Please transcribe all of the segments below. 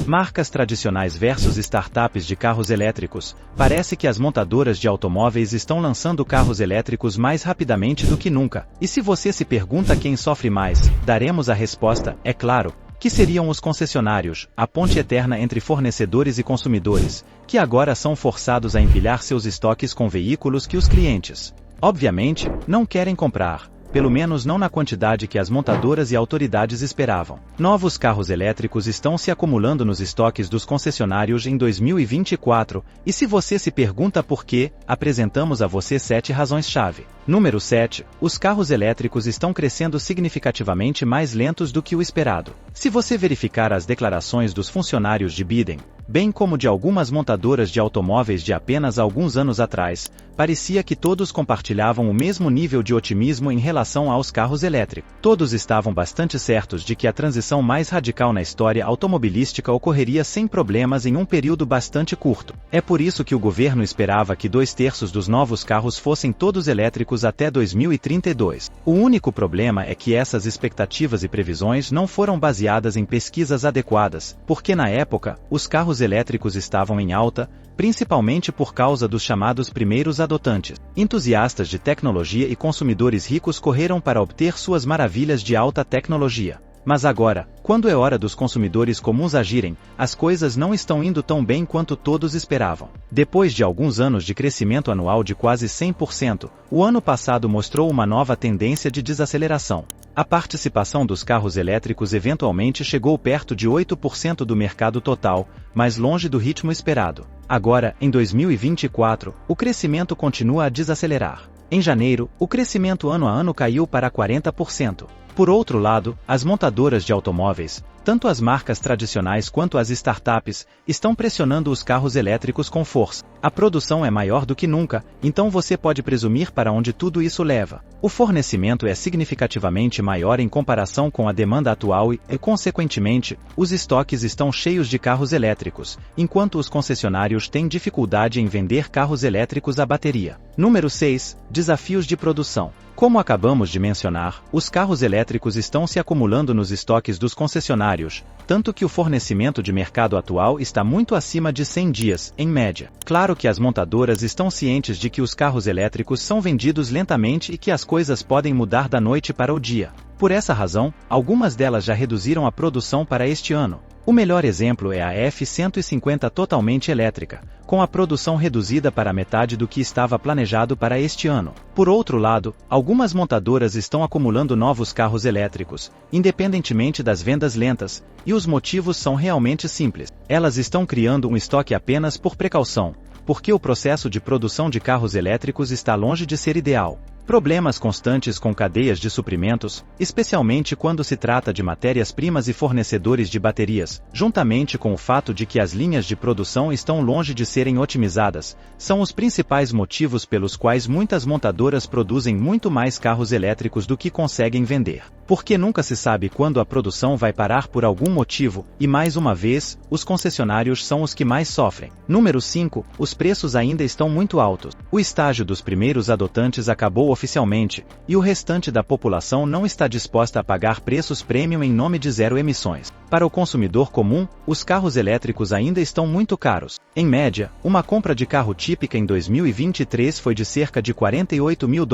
Marcas tradicionais versus startups de carros elétricos. Parece que as montadoras de automóveis estão lançando carros elétricos mais rapidamente do que nunca. E se você se pergunta quem sofre mais, daremos a resposta, é claro, que seriam os concessionários, a ponte eterna entre fornecedores e consumidores, que agora são forçados a empilhar seus estoques com veículos que os clientes, obviamente, não querem comprar. Pelo menos não na quantidade que as montadoras e autoridades esperavam. Novos carros elétricos estão se acumulando nos estoques dos concessionários em 2024, e se você se pergunta por quê, apresentamos a você 7 razões-chave. Número 7. Os carros elétricos estão crescendo significativamente mais lentos do que o esperado. Se você verificar as declarações dos funcionários de Biden, bem como de algumas montadoras de automóveis de apenas alguns anos atrás, parecia que todos compartilhavam o mesmo nível de otimismo em relação aos carros elétricos. Todos estavam bastante certos de que a transição mais radical na história automobilística ocorreria sem problemas em um período bastante curto. É por isso que o governo esperava que 2/3 dos novos carros fossem todos elétricos até 2032. O único problema é que essas expectativas e previsões não foram baseadas em pesquisas adequadas, porque na época, os carros elétricos estavam em alta, principalmente por causa dos chamados primeiros adotantes. Entusiastas de tecnologia e consumidores ricos correram para obter suas maravilhas de alta tecnologia. Mas agora, quando é hora dos consumidores comuns agirem, as coisas não estão indo tão bem quanto todos esperavam. Depois de alguns anos de crescimento anual de quase 100%, o ano passado mostrou uma nova tendência de desaceleração. A participação dos carros elétricos eventualmente chegou perto de 8% do mercado total, mas longe do ritmo esperado. Agora, em 2024, o crescimento continua a desacelerar. Em janeiro, o crescimento ano a ano caiu para 40%. Por outro lado, as montadoras de automóveis, tanto as marcas tradicionais quanto as startups, estão pressionando os carros elétricos com força. A produção é maior do que nunca, então você pode presumir para onde tudo isso leva. O fornecimento é significativamente maior em comparação com a demanda atual e, consequentemente, os estoques estão cheios de carros elétricos, enquanto os concessionários têm dificuldade em vender carros elétricos a bateria. Número 6. Desafios de produção. Como acabamos de mencionar, os carros elétricos estão se acumulando nos estoques dos concessionários, tanto que o fornecimento de mercado atual está muito acima de 100 dias, em média. Claro que as montadoras estão cientes de que os carros elétricos são vendidos lentamente e que as coisas podem mudar da noite para o dia. Por essa razão, algumas delas já reduziram a produção para este ano. O melhor exemplo é a F-150 totalmente elétrica, com a produção reduzida para metade do que estava planejado para este ano. Por outro lado, algumas montadoras estão acumulando novos carros elétricos, independentemente das vendas lentas, e os motivos são realmente simples. Elas estão criando um estoque apenas por precaução, porque o processo de produção de carros elétricos está longe de ser ideal. Problemas constantes com cadeias de suprimentos, especialmente quando se trata de matérias-primas e fornecedores de baterias, juntamente com o fato de que as linhas de produção estão longe de serem otimizadas, são os principais motivos pelos quais muitas montadoras produzem muito mais carros elétricos do que conseguem vender. Porque nunca se sabe quando a produção vai parar por algum motivo, e mais uma vez, os concessionários são os que mais sofrem. Número 5. Os preços ainda estão muito altos. O estágio dos primeiros adotantes acabou oficialmente, e o restante da população não está disposta a pagar preços premium em nome de zero emissões. Para o consumidor comum, os carros elétricos ainda estão muito caros. Em média, uma compra de carro típica em 2023 foi de cerca de $48 mil,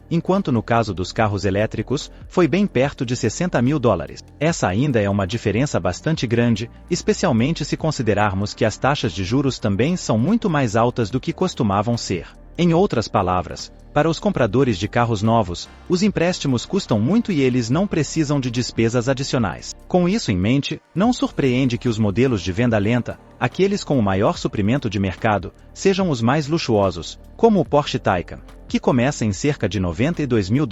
enquanto no caso dos carros elétricos, foi bem perto de $60 mil. Essa ainda é uma diferença bastante grande, especialmente se considerarmos que as taxas de juros também são muito mais altas do que costumavam ser. Em outras palavras, para os compradores de carros novos, os empréstimos custam muito e eles não precisam de despesas adicionais. Com isso em mente, não surpreende que os modelos de venda lenta, aqueles com o maior suprimento de mercado, sejam os mais luxuosos, como o Porsche Taycan, que começa em cerca de $92 mil,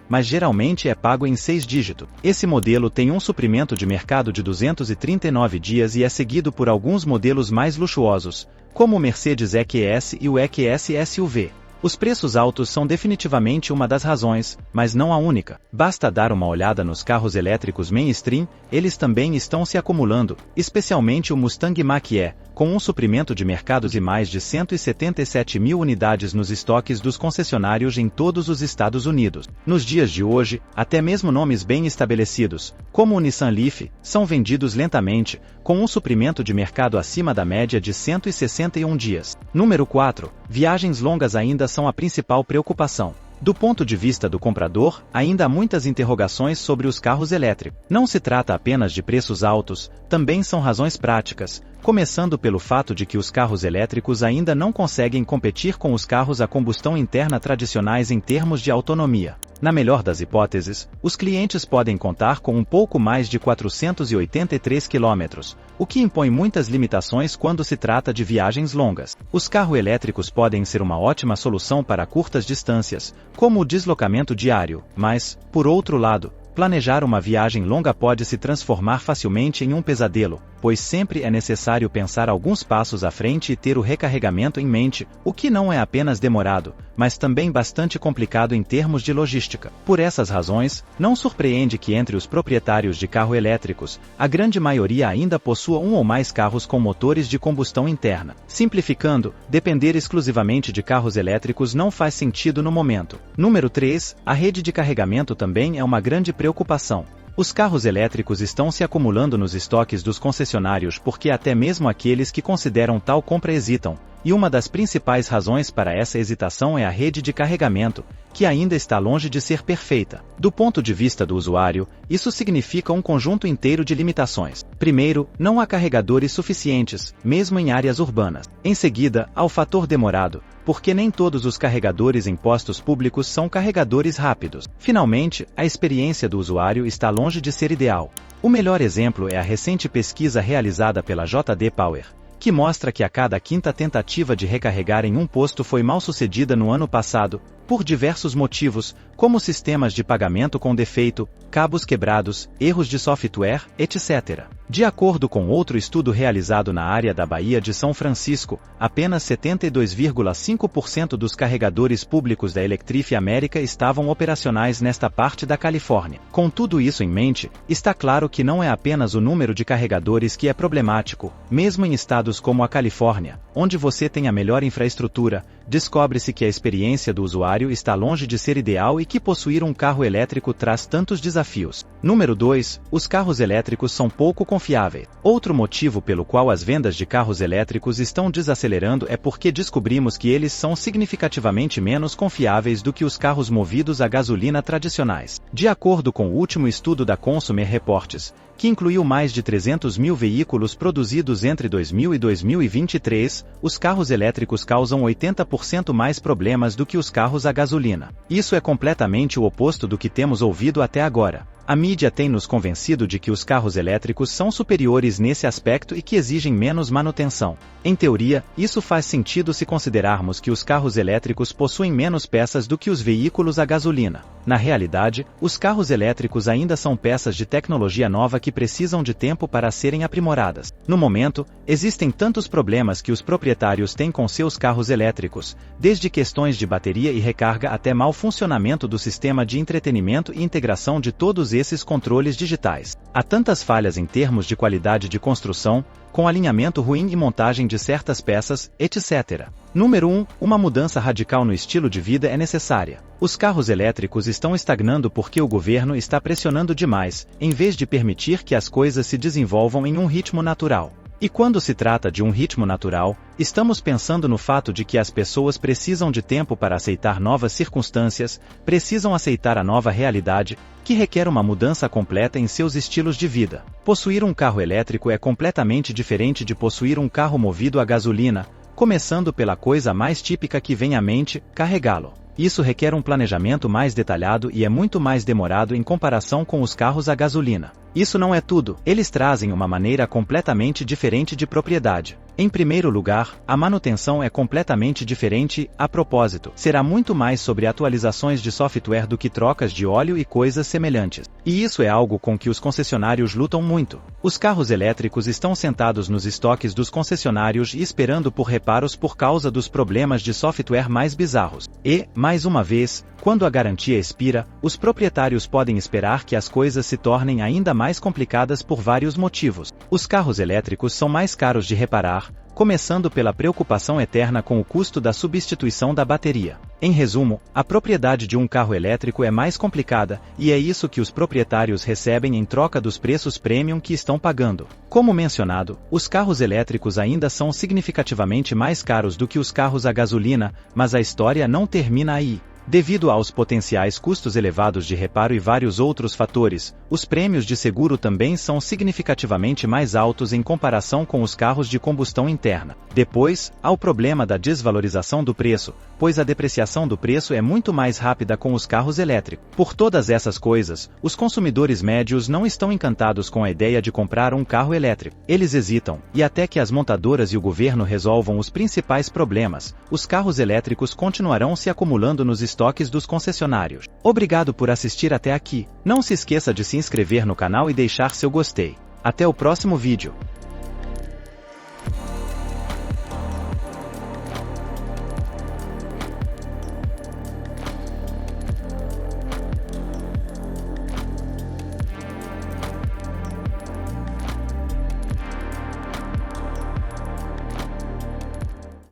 mas geralmente é pago em 6 dígitos. Esse modelo tem um suprimento de mercado de 239 dias e é seguido por alguns modelos mais luxuosos, como o Mercedes EQS e o EQS SUV. Os preços altos são definitivamente uma das razões, mas não a única. Basta dar uma olhada nos carros elétricos mainstream, eles também estão se acumulando, especialmente o Mustang Mach-E, com um suprimento de mercados e mais de 177 mil unidades nos estoques dos concessionários em todos os Estados Unidos. Nos dias de hoje, até mesmo nomes bem estabelecidos, como o Nissan Leaf, são vendidos lentamente, com um suprimento de mercado acima da média de 161 dias. Número 4. Viagens longas ainda são a principal preocupação. Do ponto de vista do comprador, ainda há muitas interrogações sobre os carros elétricos. Não se trata apenas de preços altos, também são razões práticas, começando pelo fato de que os carros elétricos ainda não conseguem competir com os carros a combustão interna tradicionais em termos de autonomia. Na melhor das hipóteses, os clientes podem contar com um pouco mais de 483 km, o que impõe muitas limitações quando se trata de viagens longas. Os carros elétricos podem ser uma ótima solução para curtas distâncias, como o deslocamento diário, mas, por outro lado, planejar uma viagem longa pode se transformar facilmente em um pesadelo, pois sempre é necessário pensar alguns passos à frente e ter o recarregamento em mente, o que não é apenas demorado, mas também bastante complicado em termos de logística. Por essas razões, não surpreende que entre os proprietários de carros elétricos, a grande maioria ainda possua um ou mais carros com motores de combustão interna. Simplificando, depender exclusivamente de carros elétricos não faz sentido no momento. Número 3. A rede de carregamento também é uma grande preocupação. Os carros elétricos estão se acumulando nos estoques dos concessionários porque até mesmo aqueles que consideram tal compra hesitam, e uma das principais razões para essa hesitação é a rede de carregamento, que ainda está longe de ser perfeita. Do ponto de vista do usuário, isso significa um conjunto inteiro de limitações. Primeiro, não há carregadores suficientes, mesmo em áreas urbanas. Em seguida, há o fator demorado, porque nem todos os carregadores em postos públicos são carregadores rápidos. Finalmente, a experiência do usuário está longe de ser ideal. O melhor exemplo é a recente pesquisa realizada pela JD Power, que mostra que a cada quinta tentativa de recarregar em um posto foi mal sucedida no ano passado, por diversos motivos, como sistemas de pagamento com defeito, cabos quebrados, erros de software, etc. De acordo com outro estudo realizado na área da Baía de São Francisco, apenas 72,5% dos carregadores públicos da Electrify America estavam operacionais nesta parte da Califórnia. Com tudo isso em mente, está claro que não é apenas o número de carregadores que é problemático, mesmo em estados como a Califórnia, onde você tem a melhor infraestrutura, descobre-se que a experiência do usuário está longe de ser ideal e que possuir um carro elétrico traz tantos desafios. Número 2. Os carros elétricos são pouco confiáveis. Outro motivo pelo qual as vendas de carros elétricos estão desacelerando é porque descobrimos que eles são significativamente menos confiáveis do que os carros movidos a gasolina tradicionais. De acordo com o último estudo da Consumer Reports, que incluiu mais de 300 mil veículos produzidos entre 2000 e 2023, os carros elétricos causam 80% mais problemas do que os carros a gasolina. Isso é completamente o oposto do que temos ouvido até agora. A mídia tem nos convencido de que os carros elétricos são superiores nesse aspecto e que exigem menos manutenção. Em teoria, isso faz sentido se considerarmos que os carros elétricos possuem menos peças do que os veículos a gasolina. Na realidade, os carros elétricos ainda são peças de tecnologia nova que precisam de tempo para serem aprimoradas. No momento, existem tantos problemas que os proprietários têm com seus carros elétricos, desde questões de bateria e recarga até mau funcionamento do sistema de entretenimento e integração de todos esses controles digitais. Há tantas falhas em termos de qualidade de construção, com alinhamento ruim e montagem de certas peças, etc. Número 1. Uma mudança radical no estilo de vida é necessária. Os carros elétricos estão estagnando porque o governo está pressionando demais, em vez de permitir que as coisas se desenvolvam em um ritmo natural. E quando se trata de um ritmo natural, estamos pensando no fato de que as pessoas precisam de tempo para aceitar novas circunstâncias, precisam aceitar a nova realidade, que requer uma mudança completa em seus estilos de vida. Possuir um carro elétrico é completamente diferente de possuir um carro movido a gasolina, começando pela coisa mais típica que vem à mente, carregá-lo. Isso requer um planejamento mais detalhado e é muito mais demorado em comparação com os carros a gasolina. Isso não é tudo, eles trazem uma maneira completamente diferente de propriedade. Em primeiro lugar, a manutenção é completamente diferente. A propósito, será muito mais sobre atualizações de software do que trocas de óleo e coisas semelhantes. E isso é algo com que os concessionários lutam muito. Os carros elétricos estão sentados nos estoques dos concessionários e esperando por reparos por causa dos problemas de software mais bizarros. E, mais uma vez, quando a garantia expira, os proprietários podem esperar que as coisas se tornem ainda mais complicadas por vários motivos. Os carros elétricos são mais caros de reparar, melhor, começando pela preocupação eterna com o custo da substituição da bateria. Em resumo, a propriedade de um carro elétrico é mais complicada, e é isso que os proprietários recebem em troca dos preços premium que estão pagando. Como mencionado, os carros elétricos ainda são significativamente mais caros do que os carros a gasolina, mas a história não termina aí. Devido aos potenciais custos elevados de reparo e vários outros fatores, os prêmios de seguro também são significativamente mais altos em comparação com os carros de combustão interna. Depois, há o problema da desvalorização do preço, pois a depreciação do preço é muito mais rápida com os carros elétricos. Por todas essas coisas, os consumidores médios não estão encantados com a ideia de comprar um carro elétrico. Eles hesitam, e até que as montadoras e o governo resolvam os principais problemas, os carros elétricos continuarão se acumulando nos estoques dos concessionários. Obrigado por assistir até aqui. Não se esqueça de se inscrever no canal e deixar seu gostei. Até o próximo vídeo.